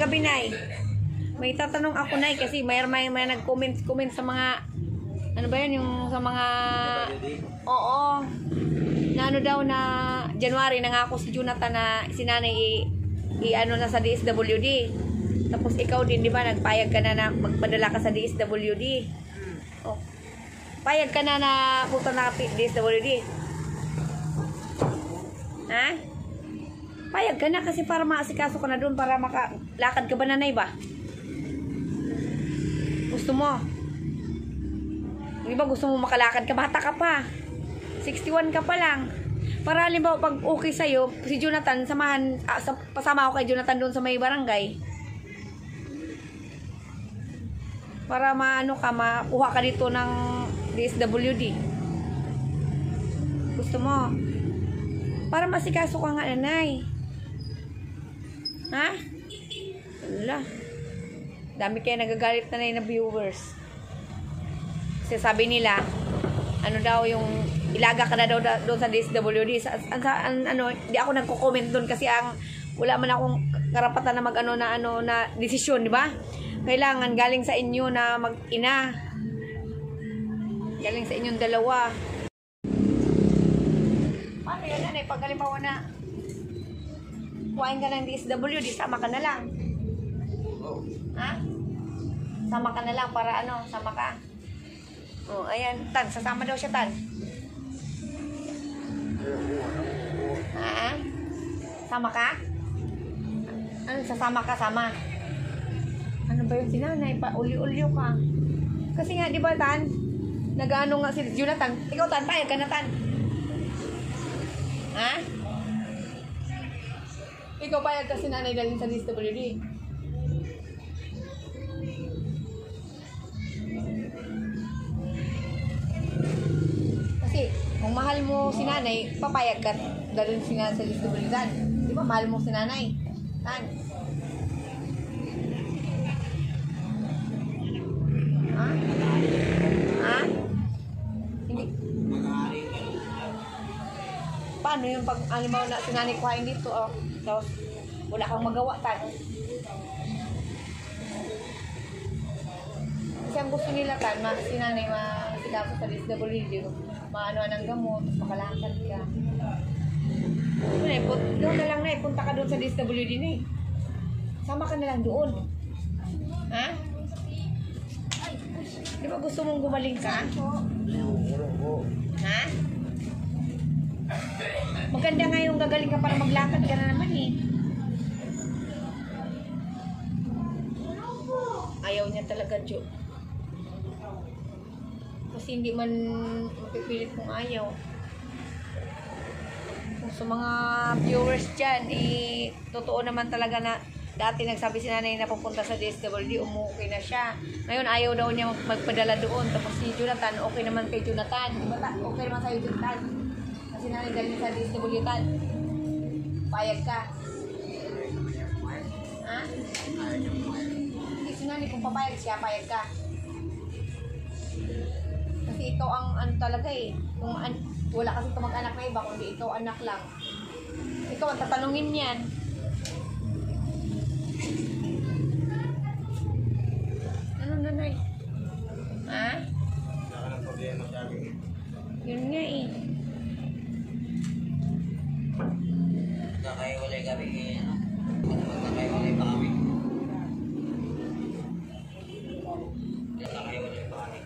kagabi, Nay. May tatanong ako, Nay, kasi may nag-comment sa mga, ano ba yan, yung sa mga, oo, na ano daw na January, nangako si Jonathan na si Nanay ano na sa DSWD. Tapos ikaw din, di ba, nagpayag ka na magpadala ka sa DSWD. Oh. Payag ka na punta na DSWD. Ha? Payag ka na kasi para maasikaso ka na doon, para makalakad ka ba, Nanay ba? Gusto mo? Di ba gusto mo makalakad ka? Bata ka pa. 61 ka pa lang. Para halimbawa pag okay sa'yo, si Jonathan, pasama ako kay Jonathan doon sa may barangay. Para makuha ka dito ng DSWD. Gusto mo? Para masikaso ka nga, Nanay. Ha? Wala. Dami kaya nagagalit na viewers. Kasi sabi nila, ano daw yung ilaga ka na daw doon sa DSWD. Di ako nagko-comment doon kasi wala man akong karapatan na na desisyon, di ba? Kailangan galing sa inyo na mag-ina. Galing sa inyong dalawa. Paano yan, Nanay? Pag halimbawa na kuhain ka ng DSWD, sama ka na lang. Ha? Sama ka na lang para sama ka. Oh, ayan, Tan, sasama daw siya, Tan. Ha? Sama ka? Ano, sasama ka, sama? Ano ba yung sinanay? Uli-ulyo ka. Kasi nga, di ba, Tan? Nag-ano nga si Jonathan. Ikaw, Tan, payag ka na, Tan. Ha? Ikaw payag kasi nanay dalhin sa DSWD. Kasi kung mahal mo si nanay, papayag ka dalhin si nanay sa DSWD. Di ba mahal mo si nanay? Tan. Ha? Ha? Hindi. Paano yung pag alimaw na si nanay kuhain dito, oh? Tapos, wala kang magawa, Tan. Kasi ang gusto nila, Tan, si nanay masikaso sa DSWD, maano ng gamot, makalakad ka. Doon na lang, Nay, punta ka doon sa DSWD, Nay. Sama ka na lang doon. Ha? Di ba gusto mong gumaling ka? Ha? Maganda nga yung gagaling ka para maglakad ka na naman eh. Ayaw niya talaga, Jo. Kasi hindi man mapipilit kung ayaw. Kung sa mga viewers dyan, totoo naman talaga na dati nagsabi si nanay na pupunta sa DSWD, umuwi na siya. Ngayon ayaw daw niya magpadala doon. Tapos si Jonathan, okay naman kay Jonathan. Diba, okay naman sa'yo, Jonathan. Kasi nanay galing sa DSWD, Tan. Payag ka. Ha? Hindi si nanay, kung papayag siya, payag ka. Kasi ikaw ang talaga eh. Kung wala kasi ito mag-anak na iba, kundi ikaw anak lang. Ikaw ang tatanungin yan. Ano, Nanay? Ha? Wala ka ng problema sa akin. Yun nga eh. Nakahiwalay kami ano? Nakahiwalay pa kami. Nakahiwalay pa kami.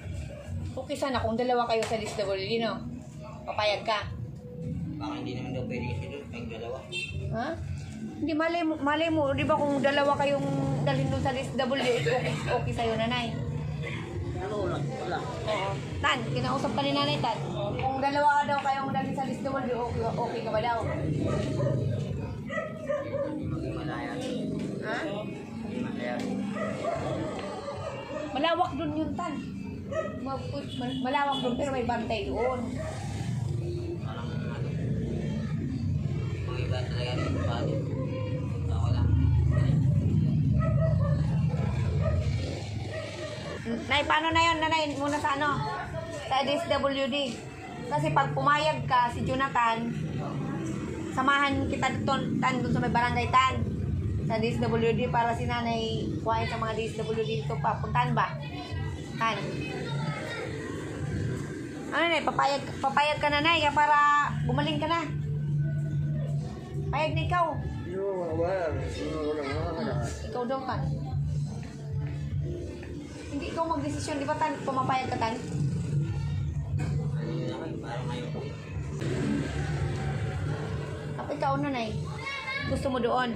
Okay sana kung dalawa kayo sa DSWD, no? Papayag ka. Baka hindi naman daw pwede kasi doon, may dalawa. Ha? Hindi, malay mo, di ba kung dalawa kayong dalhin doon sa DSWD, okay sa'yo, Nanay? Wala. Oo. Tan, kinausap ka ni Nanay, Tan. Kung dalawa daw kayong dalhin sa DSWD, okay ka ba daw? Maging malaya. Ha? Maging malaya. Malawak doon yun, Tan. Malawak doon, pero may bantay doon. Parang ano. Mga iba talaga rin babae. Ako lang. Nay, paano na yun, Nanay? Muna sa sa DSWD. Kasi pag pumayag ka, si Jonathan, samahan kita doon, Tan, doon sa may barangay, Tan. Sa DSWD para si nanay kuhain sa mga DSWD dito papuntahan ba? Tan. Ano nay, papayag ka na nay para gumaling ka na. Payag na ikaw. Ikaw daw Tan. Hindi ikaw magdesisyon, di ba Tan? Pumapayag ka Tan? Ayun naman, parang ngayon po. Tapos ikaw na nay. Gusto mo doon?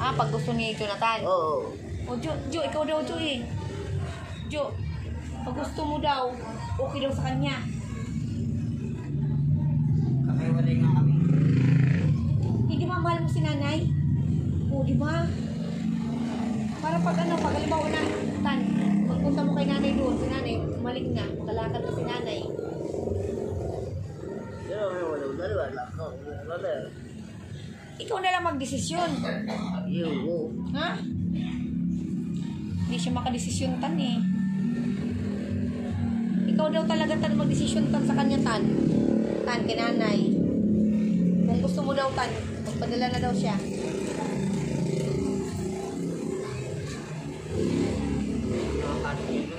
Ah, pag gusto ni Jonathan. Oo. O, Jo, ikaw daw, Jo eh. Jo, pag gusto mo daw, okay daw sa kanya. Kakahiwalay nga kami. Hindi ba mahal mo si nanay? O, di ba? Para pag ano, pag halimbawa na, Tan, pagpunta mo kay nanay doon, si nanay, malik na, kalakad ka si nanay. Ikaw na lang magdesisyon. Ha? Hindi siya makadesisyon Tan eh. Ikaw daw talaga Tan magdesisyon Tan sa kanya Tan. Tan, kay nanay. Kung gusto mo daw Tan, magpadala na daw siya. Mga kasino,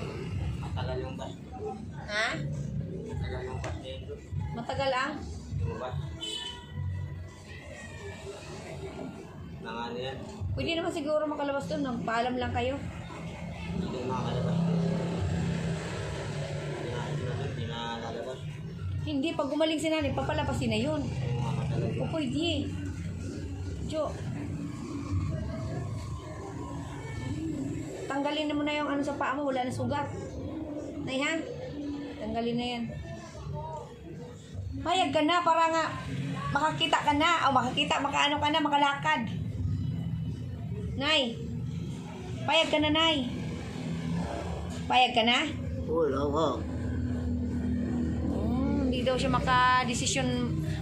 matagal yung bus. Ha? Matagal yung bus dito. Matagal ang? Yung bus. Mga ano yan, Pwede naman siguro makalabas doon. Nagpaalam lang kayo. hindi makakalabas. Hindi na lalabas. Hindi, pag gumaling si nanay, papalapasin na yun. Yung mga matagal O pwede. Jo. Tanggalin mo na yung ano sa paa mo. Wala na sugat. Nay ha? Tanggalin na yan. Payag ka na para nga makakita ka na. O makakita, makaano ka na, makalakad. Nay. Payag ka na, Nay. Payag ka na? Hindi daw siya makadesisyon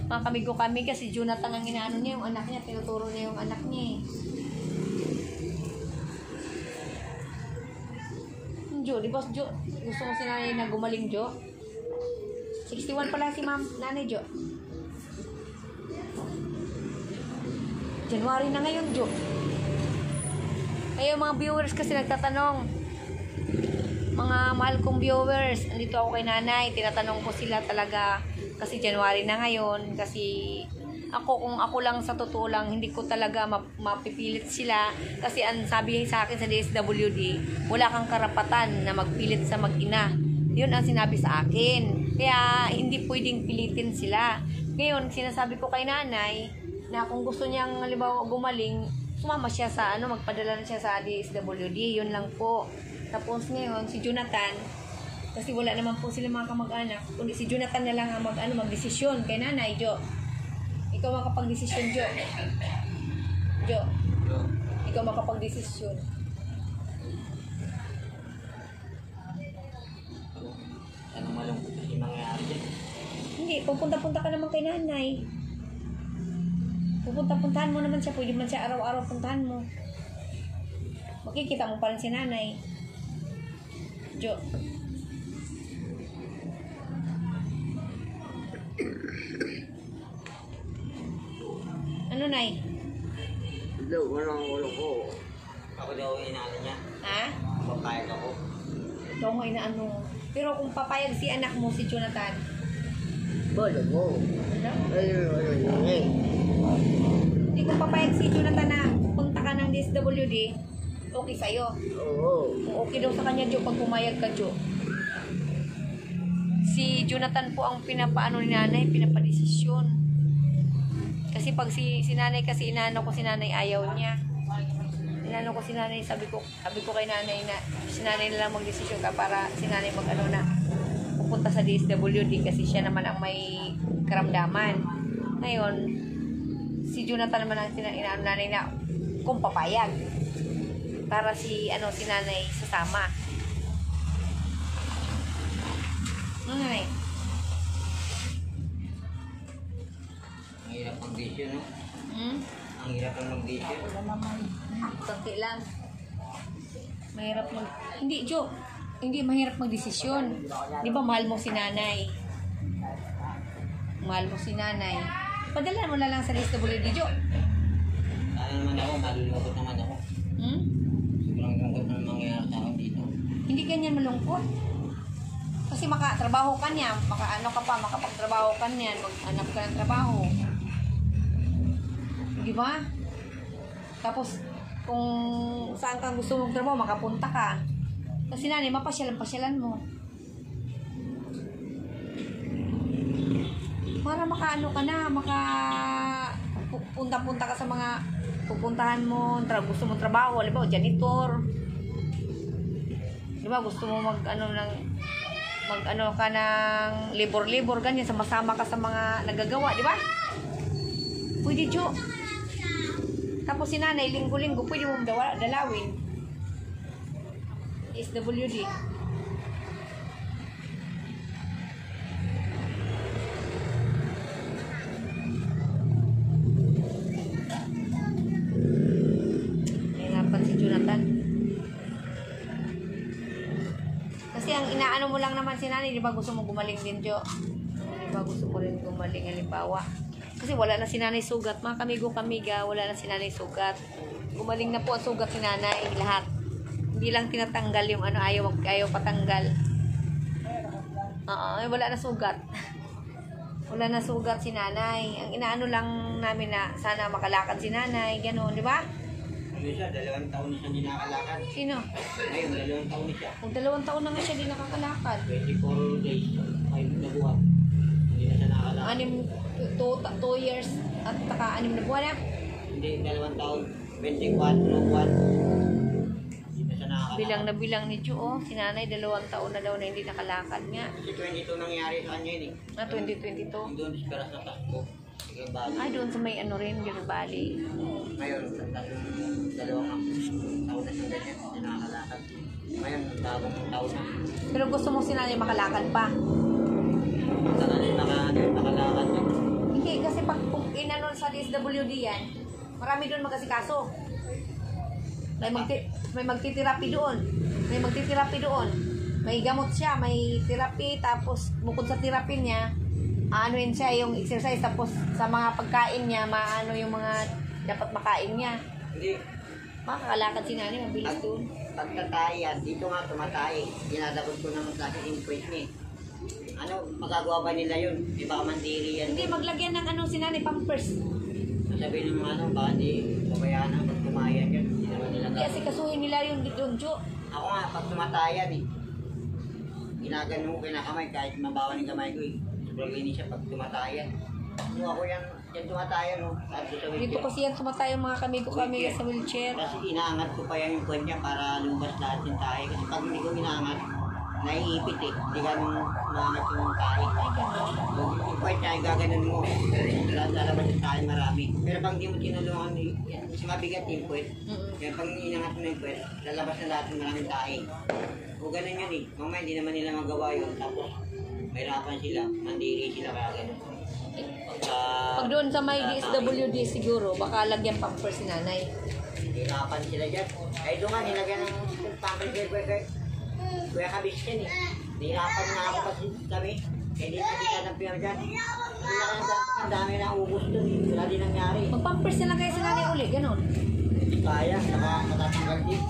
mga kamigo kami kasi Jonathan ang inaano niya, yung anak niya, tinuturo niya yung anak niya eh. Jo, di ba Jo? Gusto mo si nanay na gumaling Jo? 61 pala si ma'am, nanay Jo. January na ngayon Jo. Kayo mga viewers kasi nagtatanong, mga mahal kong viewers, andito ako kay nanay, tinatanong ko sila talaga kasi January na ngayon, kasi ako kung ako lang sa totoo lang, hindi ko talaga mapipilit sila kasi ang sabi sa akin sa DSWD, wala kang karapatan na magpilit sa mag-ina. Yun ang sinabi sa akin. Kaya hindi pwedeng pilitin sila. Ngayon, sinasabi ko kay nanay na kung gusto niyang halimbawa gumaling, sumama siya sa magpadala na siya sa DSWD, yun lang po. Tapos ngayon, si Jonathan, kasi wala naman po sila mga kamag-anak, kundi si Jonathan na lang ang magdesisyon kay nanay, Jo. Ikaw makapag-desisyon, Jo. Jo, ikaw makapag-desisyon. Anong malungkot kasi mangyayari dyan? Hindi, pupunta-punta ka naman kay nanay. Pupunta-puntahan mo naman siya, pwede man siya araw-araw puntahan mo. Makikita mo pa rin si nanay. Jo. Ano, Nay? Ako daw inaano niya. Ha? Papayag ako. Ikaw mo inaano. Pero kung papayag si anak mo, si Jonathan. Ano? Hindi kung papayag si Jonathan na punta ka ng DSWD, okay sa'yo. Kung okay daw sa kanya, Jo, pag pumayag ka, Jo. Si Jonathan po ang pinapaano ni nanay, pinapadesisyon. Kasi pag si nanay kasi inaano ko si nanay, ayaw niya. Inaano ko si nanay, sabi ko kay nanay na si nanay na lang magdesisyon ka para si nanay mag-ano na pupunta sa DSWD kasi siya naman ang may karamdaman. Ngayon, si Jonathan naman ang inaano nanay na kung papayag para si nanay sasama. Ano nanay? Ang hirap mag-decision, no? Ang hirap ang mag-decision. Konti lang. Mahirap Hindi, Jo. Hindi mahirap magdesisyon. Di ba mahal mo si nanay? Mahal mo si nanay. Padala mo na lang sa DSWD, Jo. Ano naman ako, malulungkot naman ako. Hmm? Sobrang lungkot na mangyayari sa akin dito. Hindi ganyan malungkot. Kasi makatrabaho ka niya, makapagtrabaho ka niyan, maghanap ka ng trabaho. Di ba? Tapos, kung saan kang gusto mong trabaho, makapunta ka. Kasi nanay, mapasyalan mo. Para makaano ka na, punta-punta ka sa mga pupuntahan mo, gusto mong trabaho, halimbawa, janitor. Di ba, gusto mo mag-ano ka ng libor-libor, ganyan, sama-sama ka sa mga nagagawa, di ba? Pwede, Jo. Tapos si nanay, linggo-linggo, pwede mo dalawin. SWD. Nahirapan si Jonathan. Kasi ang inaano mo lang naman si nanay, di ba gusto mo gumaling din, Jo? Di ba gusto mo rin gumaling, halimbawa? Kasi wala na si nanay sugat. Mga kamigo-kamiga, wala na si nanay sugat. Gumaling na po ang sugat si nanay, lahat. Hindi lang tinatanggal yung ano, ayaw patanggal. Oo, wala na sugat. Wala na sugat si nanay. Ang inaano lang namin na sana makalakad si nanay, gano'n, di ba? Ano siya, 2 taon na siya hindi nakakalakad. Sino? Ngayon, 2 taon na siya. Kung 2 taon na nga siya di nakakalakad. 24 days, 5 na buwan. Hindi na siya nakakalakad. 2 years at saka 6 na buwan na. Hindi, 2 taon. 24 buwan. Hindi na siya nakakalakad. Bilang ni Jo, oh. Si nanay 2 taon na daw na hindi nakalakad nga. Kasi 22 nangyari sa kanya yun eh. 2022. Doon, disperas na Pasko. Sige, bali. Ay, doon sa may ano rin, Giro Valley. Ngayon, 2 taon na siya ganyan, hindi nakakalakad. Ngayon, bagong taon na. Pero gusto mo si nanay makalakad pa. Saka rin nakalakad yun. Hindi, kasi pag inano sa DSWD yan, marami doon magkasikaso. May magtitirapi doon. May gamot siya, may therapy, tapos bukod sa therapy niya, aanoin siya yung exercise, tapos sa mga pagkain niya, maano yung mga dapat makain niya. Hindi. Makakalakad si nanay, mabilis doon. Pagtatay yan, dito nga tumatay. Dinadabot ko ng klase yung point niya. Ano, magagawa ba nila yun? Di ba mandiri yan? Hindi, maglagyan ng ano si nanay, pampers. Sabihin ng mga ano, baka di pabayaan na pag tumayan yan. Hindi naman nila Hindi, kasi kasuhin nila yung doon, Jo. Ako nga, pag tumatayan eh. Ginagano ko kinakamay kahit mabawa ng kamay ko eh. Sobrang linis siya pag tumatayan. Ano ako yan tumatayan no. Dito kasi yan tumatay yung mga kamigo sa wheelchair. Kasi inaangat ko pa yan yung kwan niya para lumabas lahat yung tayo. Kasi pag hindi ko inaangat, naiipit eh. Hindi ganun maangat yung tayo. Yung kwan niya, gaganon mo. Lalabas yung tayo marami. Pero pag hindi mo tinulungan, kasi mabigat yung kwan. Kaya pag inangat mo yung kwan, lalabas na lahat yung maraming tayo. O ganun yun eh. Mamaya hindi naman nila magawa yun. Tapos mahirapan sila, mandiri sila kaya ganun. Pag doon sa may DSWD siguro, baka lagyan pampers si nanay. Hirapan sila dyan. Ay doon nga, nilagyan ng pampers kay Kuya Kabis yan eh. Hirapan nga ako kasi kami. Hindi na kita ng piyang dyan. Ang dami na ubos doon eh. Wala din nangyari. Mag-pampers na lang kayo si nanay uli, ganun. Kaya, saka matatanggal din.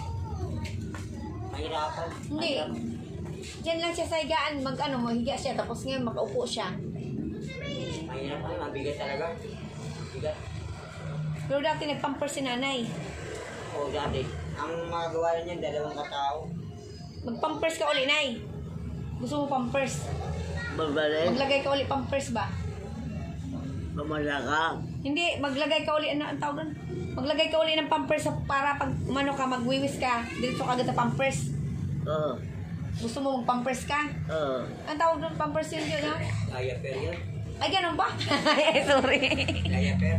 Mahirapan. Hindi. Diyan lang siya sa higaan, higa siya, tapos ngayon makaupo siya. Mahirap pa, mabigat talaga. Bigat. Pero dati nag-pampers si nanay. Oo, dati. Ang mga gawa niyan, 2 katao. Mag-pampers ka uli, nay. Gusto mo pampers? Babalik? Maglagay ka uli pampers ba? Mamalaka. Hindi, maglagay ka uli, ano ang tawag doon? Maglagay ka uli ng pampers para pag magwiwis ka, dito ka agad na pampers. Oo. Gusto mo mag-pampers ka? Oo. Ang tawag doon, pampers yun yun, ha? Diaper yun. Ay, ganun ba? Ay, sorry. Diaper.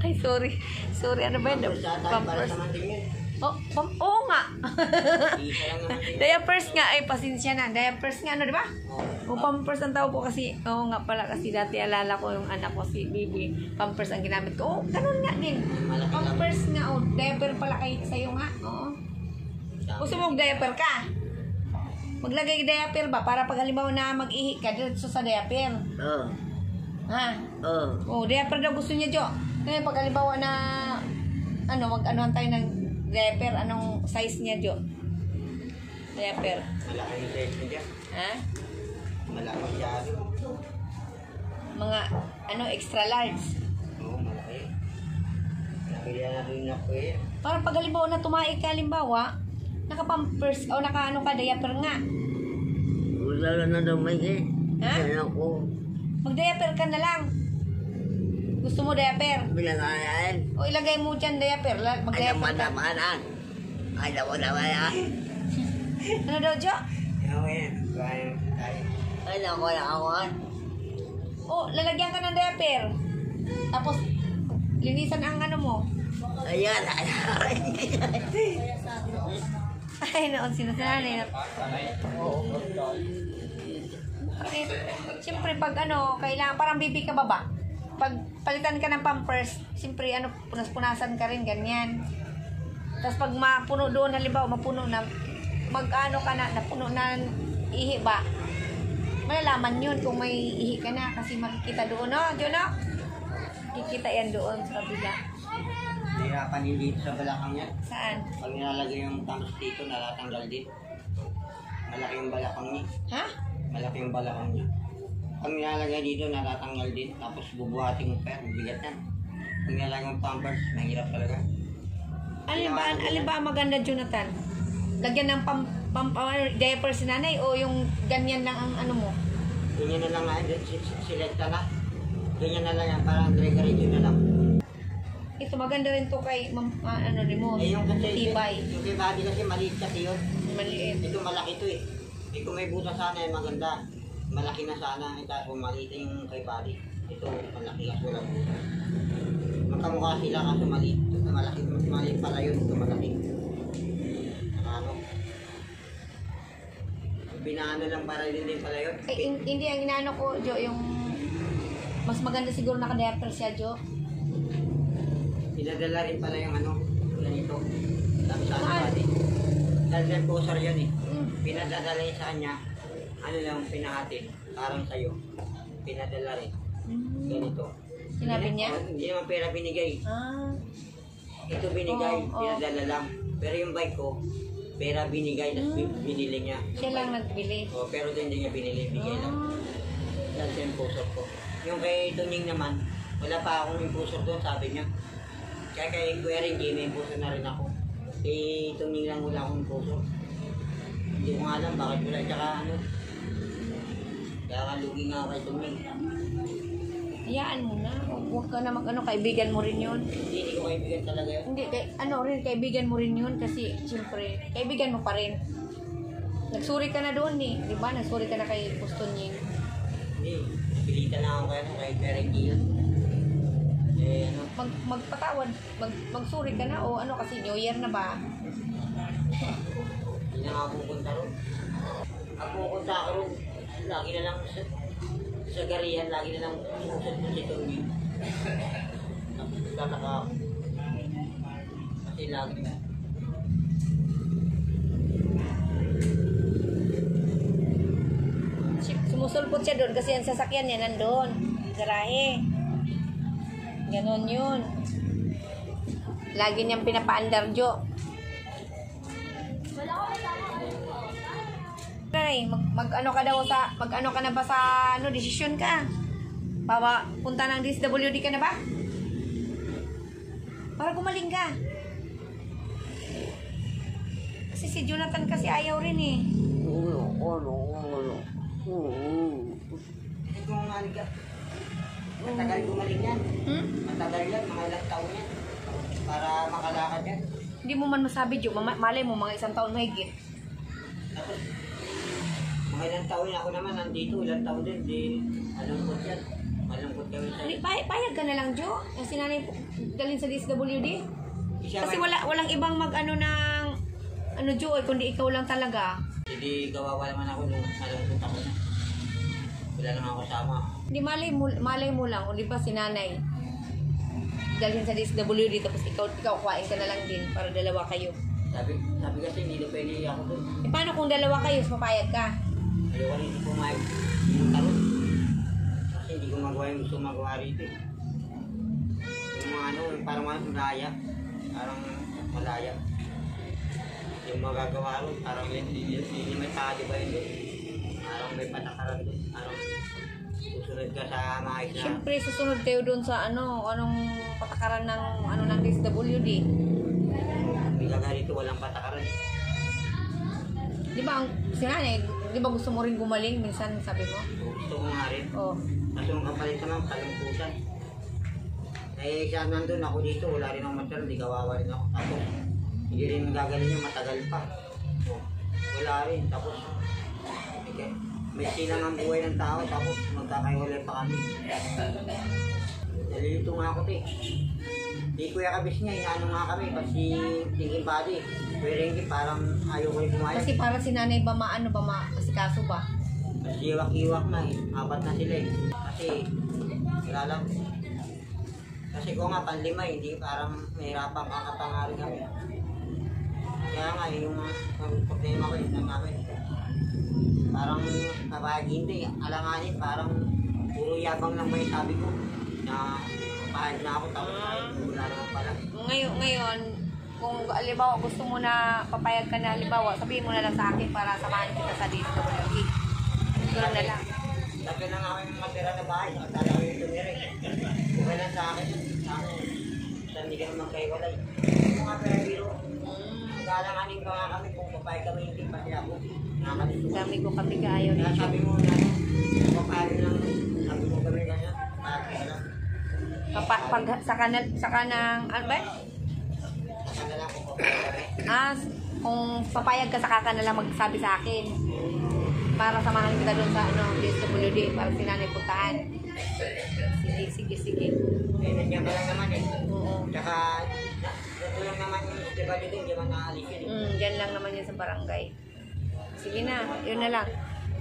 Ay, sorry. Sorry, ano ba yun? Para Pampers. sa manting yun. Oo nga. Isa lang naman din. Diapers nga, ay pasensya na. Diapers nga, ano, di ba? Oo. O pampers ang tawag ko kasi, oo nga pala, kasi dati alala ko yung anak ko, si Bibi, pampers ang ginamit ko. Oo, ganun nga din. Malaki lang. Pampers nga, oh, diaper pala kayo sa'yo nga. Oo. Gusto mo diaper ka? Maglagay diaper ba? Para pag halimbawa na mag-ihi ka, dito sa diaper. Oo. Ha? Oo. Oh, diaper daw gusto niya, Jo. Ngayon, pag halimbawa na, mag-anuhan tayo ng diaper, anong size niya, Jo? Diaper. Malaki yung size niya. Ha? Malaki siya. Mga, extra large. Oo, malaki. Malaki yan na rin ako eh. Parang pag halimbawa na tumaik ka, halimbawa, naka-pampers, o naka-ano ka, diaper nga. Wala na daw may eh. Ha? Kaya ako. Mag-diaper ka na lang. Gusto mo diaper? Binagayan. O ilagay mo dyan diaper. Mag-diaper ka. Alam mo naman yan. Ano daw, Jo? Ano yan? Alam ko na ako. O, lalagyan ka ng diaper. Tapos, linisan ang ano mo. Ayan. Ay, noon sinasanay na. Kasi, siyempre pag kailangan, parang bibi ka baba. Pag palitan ka ng pampers, siyempre punas-punasan ka rin, ganyan. Tapos pag mapuno doon, halimbawa, mapuno na, napuno na ihi ba, malalaman yun kung may ihi ka na kasi makikita doon, no? Diyo, no? Kikita yan doon sa kabila. Hirapan yung dito sa balakang niya. Saan? Pag nilalagay yung tamas dito, natatanggal din. Malaki yung balakang niya. Ha? Malaki yung balakang niya. Pag nilalagay dito, natatanggal din. Tapos bubuhatin mo pa yan. Bigat yan. Pag nilalagay yung pampers, mahirap talaga. Alin ba ang maganda, Jonathan? Lagyan ng diaper si nanay o yung ganyan lang ang ano mo? Ganyan na lang nga, selecta na. Ganyan na lang yan, parang dire-diretso na lang. Ito maganda rin to kay rin mo. Eh yung kasi, Tibay. yung kay body kasi maliit kasi yun. Maliit. Ito malaki to eh. Eh kung may buta sana eh maganda. Malaki na sana. Eh tapos kung maliit yung kay body. Ito malaki kasi walang buta. Magkamukha sila kasi maliit. Ito malaki. Maliit pala yun. Ito malaki. Ano? Binaano lang para din pala yun. Hindi ang inaano ko, Jo, yung mas maganda siguro naka-diaper siya, Jo. Pinadala rin pala yung ganito. Tapos sa Saan? body. Dahil poser yun eh. Pinadala rin sa kanya. Ano lang pinahatid. Parang sa'yo. Pinadala rin. Ganito. Sinabi niya? Hindi naman pera binigay. Ah. Ito binigay, Oo. pinadala lang. Pero yung bike ko, pera binigay, tapos binili niya. Siya lang nagbili. O, pero ito hindi niya binili, bigay lang. Ah. Dahil sa impulsor ko. Yung kay Tunying naman, wala pa akong impulsor doon, sabi niya. Kaya kay Kuya Renji, may impulsor na rin ako. Kay Tunying lang wala akong impulsor. Hindi ko nga alam bakit wala. Tsaka kaya kalugi nga ako kay Tunying. Hayaan mo na. Huwag ka na kaibigan mo rin yun. Hindi ko kaibigan talaga yun. Hindi, kaibigan mo rin yun kasi, siyempre, kaibigan mo pa rin. Nagsuri ka na doon eh. Di ba? Nagsuri ka na kay Pustonyin. Hindi, napilitan lang ako kay Kuya Renji yun. Eh, Magpatawad, magsuri ka na o kasi New Year na ba? Hindi na nga pupunta ron. Ang pupunta ako ron, lagi na lang sa garihan, lagi na lang susod ko si Tony. Tataka ako. Kasi lagi na. Sumusulpot siya doon kasi ang sasakyan niya nandun. Garahe. Ganon yun. Lagi niyang pinapaandar, Jo. Mag-ano ka na ba sa desisyon ka? Punta ng DSWD ka na ba? Para gumaling ka. Kasi si Jonathan kasi ayaw rin eh. Hindi ko nga ka. Matagal gumaling yan. Matagal yan, mga ilang taon yan. Para makalakad yan. Hindi mo man masabi, Jo. Malay mo, mga 1 taon mahigit. Tapos, mga ilang taon ako naman nandito, ilang taon din, di malungkot yan. Malungkot kami sa... Payag ka na lang, Jo. Kasi nanay dalhin sa DSWD. Siya Kasi man- walang ibang Jo, kundi ikaw lang talaga. Hindi kawawa naman ako nung malungkot ako na. Wala nang ako kasama. Hindi malay mo lang, o di ba si nanay dalhin sa DSWD tapos ikaw kuhain ka na lang din para dalawa kayo. Sabi kasi hindi na pwede ako doon. Paano kung dalawa kayo, papayag ka? Ayoko rin pumayag ng tarot. Kasi hindi ko magawa dalawa yung gusto magawa rito. Yung mga ano, parang mga malaya. Parang malaya. Yung magagawa ron, parang yun may tali ba yun doon? Parang may patakaran doon. Parang susunod ka sa mais na. Siyempre, susunod kayo doon sa anong patakaran ng ng DSWD. Hindi ka rito, walang patakaran. Di ba, di ba gusto mo rin gumaling? Minsan sabi mo? Gusto ko nga rin. Oh. Kaso ang kapalit naman, kalungkutan. Eh, siya nandun ako dito, wala rin akong matira, di kawawa rin ako. Tapos, hindi rin gagaling niya, matagal pa. So, wala rin. Tapos, may silang ang buhay ng tao, tapos magkakaiwalay pa kami. Nalilito nga ako, te. Di Kuya Kabis niya, inaano nga kami, kasi thinking body. Kuya Rengi, parang ayaw ko rin kumayag. Kasi parang si nanay ba kasi kaso ba? Kasi iwak-iwak na eh. 4 na sila eh. Kasi, wala lang. Kasi ko nga, panlima eh. Hindi parang mahirapan kakapangarin kami. Kaya nga, yung problema ko yun namin. Parang kapag hindi, alanganin, parang puro yabang lang may sabi ko. Na papahag na ako, tapos wala naman pala. Ngayon, kung alibawa gusto mo na papayag ka na alibawa, sabihin mo na lang sa akin para samahan kita sa DSWD. Ganoon na lang. Lagi na nga kami matira na bahay, nakatala ko yung tumira eh. Okay lang sa akin, hindi ka naman kayo walay. Kung nga pera biro, galanganin pa nga kami kung papayag kami hindi pati ako. Dami ko kami kaayaw Kaya dito. sabi mo na, papayag lang, sabi mo kami ganyan, papayag lang. Pag sa kanang, ano ba? Saka na lang kung papayag kami. Kung papayag ka, saka ka na lang magsabi sa akin. Para samahan kita doon sa DSWD, para sinanay puntahan. Sige. Eh, nandiyan ka lang naman eh. Oo. Tsaka, ito lang naman yung diba dito, hindi man naalisin eh. Diyan lang naman yun sa barangay. Sige na, yun na lang.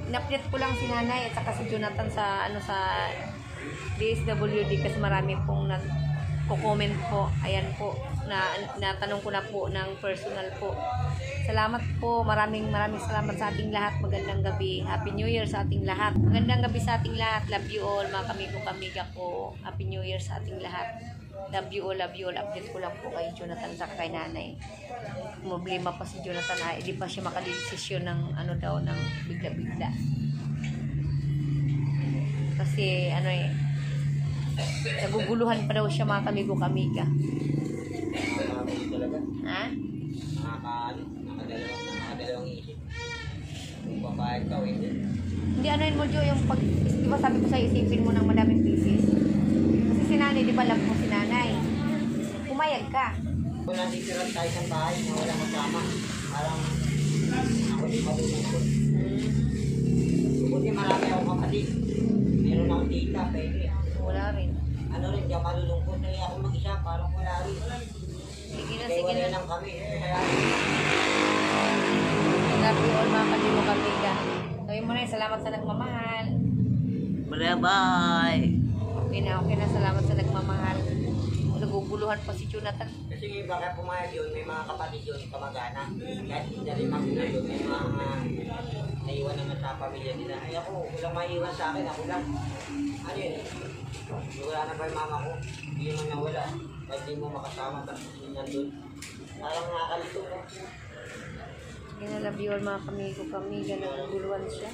In-update ko lang si nanay at saka si Jonathan sa DSWD kasi marami pong nagko-comment po. Ayan po, natanong ko na po ng personal po. Salamat po, maraming salamat sa ating lahat. Magandang gabi. Happy New Year sa ating lahat. Magandang gabi sa ating lahat. Love you all, mga kamiga ko. Happy New Year sa ating lahat. Love you all. Update ko lang po kay Jonathan sa kay nanay. Problema pa si Jonathan, hindi pa siya makadesisyon ng ng bigla-bigla. Kasi naguguluhan pa daw siya, mga kamiga. Talaga. Ha? Nakadalawang isip. Kung papayag ka o hindi. Hindi mo, Jo, yung di ba sabi ko sa'yo, isipin mo ng madaming pieces. Kasi si nanay, di ba love mo si nanay? Pumayag ka. Kung nanditiran tayo sa bahay na walang kasama, parang ako di malulungkot. Buti marami akong kapatid. Meron akong tita, pwede. Wala rin. Ano rin, di ako malulungkot na ako mag-isa, parang wala rin. Sige Kaya wala na. lang kami. Kaya Love you all, mga kamiga. Sabi mo na, salamat sa nagmamahal. bye! Okay na, salamat sa nagmamahal. Naguguluhan pa si Jonathan. Kasi yung iba kaya pumayag yun, may mga kapatid yun, kamag-anak. Kahit hindi rin magulang yun, may mga naiwan naman sa pamilya nila. Ay ako, walang maiwan sa akin, ako lang. Ano yun? Wala na ba yung mama ko? Hindi naman nawala. Kahit hindi mo makasama, tapos yun nandun. Parang nakakalito mo. Sige na, love you all, mga kamiga. Naguguluhan siya.